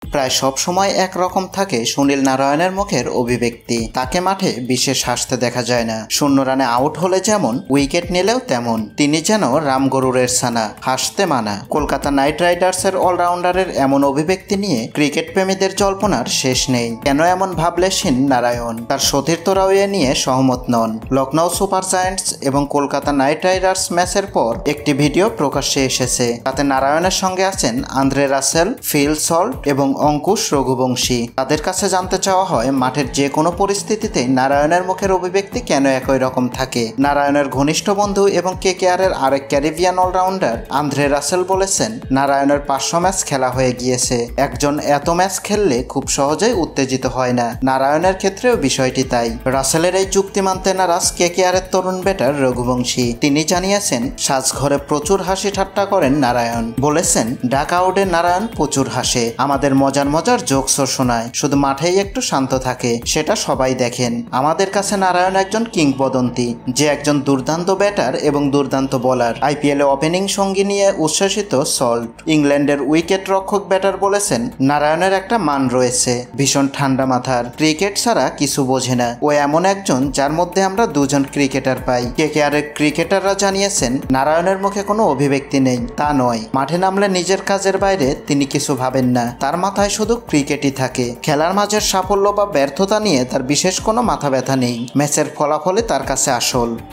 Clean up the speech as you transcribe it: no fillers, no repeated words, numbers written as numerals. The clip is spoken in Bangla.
প্রায় সব সময় একরকম থাকে সুনীল নারায়ণের মুখের অভিব্যক্তি। তাকে মাঠে বিশেষ হাসতে দেখা যায় না। 0 রানে আউট হলে যেমন, উইকেট নিলেও তেমন। তিনি যেন রামগরুরের ছানা, হাসতে মানা। কলকাতা নাইট রাইডার্সের অলরাউন্ডারের এমন অভিব্যক্তি নিয়ে ক্রিকেট প্রেমীদের জল্পনার শেষ নেই। কেন এমন ভাবলেশহীন নারায়ণ? তার সতীর্থরাও এ নিয়ে সহমত নন। লখনৌ সুপার জায়ান্টস এবং কলকাতা নাইট রাইডার্স ম্যাচের পর একটি ভিডিও প্রকাশ্যে এসেছে। তাতে নারায়ণের সঙ্গে আছেন আন্দ্রে রাসেল, ফিল সল্ট এবং অঙ্কুশ রঘুবংশী। তাদের কাছে জানতে চাওয়া হয়, মাঠের যে কোনো পরিস্থিতিতে নারায়ণের মুখের অভিব্যক্তি কেন একই রকম থাকে। নারায়ণের ঘনিষ্ঠ বন্ধু এবং কেকেআরের আরেক ক্যারিবিয়ান অলরাউন্ডার আন্দ্রে রাসেল বলেছেন, নারায়ণের 500 ম্যাচ খেলা হয়ে গিয়েছে। একজন এত ম্যাচ খেললে খুব সহজেই উত্তেজিত হয় না। নারায়ণের ক্ষেত্রেও বিষয়টি তাই। রাসেলের এই যুক্তি মানতে নারাজ কেকেআরের তরুণ ব্যাটার রঘুবংশী। তিনি জানিয়েছেন, সাজঘরে প্রচুর হাসি ঠাট্টা করেন নারায়ণ। বলেছেন, ডাক আউটে নারায়ণ প্রচুর হাসে, আমাদের মজার মজার জোকসও শোনায়, শুধু মাঠেই একটু শান্ত থাকে, সেটা সবাই দেখেন। আমাদের কাছে নারায়ণ একজন কিংবদন্তি, যে একজন দুর্দান্ত ব্যাটার এবং দুর্দান্ত বোলার। আইপিএলে ওপেনিং সঙ্গী নিয়ে উচ্ছ্বসিত সল্ট। ইংল্যান্ডের উইকেট রক্ষক ব্যাটার বলেছেন, নারায়ণের একটা মান রয়েছে, ভীষণ ঠান্ডা মাথার, ক্রিকেট ছাড়া কিছু বোঝে না। ও এমন একজন যার মধ্যে আমরা দুজন ক্রিকেটার পাই। কেকেআরের ক্রিকেটাররা জানিয়েছেন, নারায়ণের মুখে কোনো অভিব্যক্তি নেই, তা নয়, মাঠে নামলে নিজের কাজের বাইরে তিনি কিছু ভাবেন না। তার মাথায় শুধু ক্রিকেটই থাকে। খেলার মাঝের সাফল্য বা ব্যর্থতা নিয়ে তার বিশেষ কোনো মাথা ব্যথা নেই। ম্যাচের ফলাফলই তার কাছে আসল।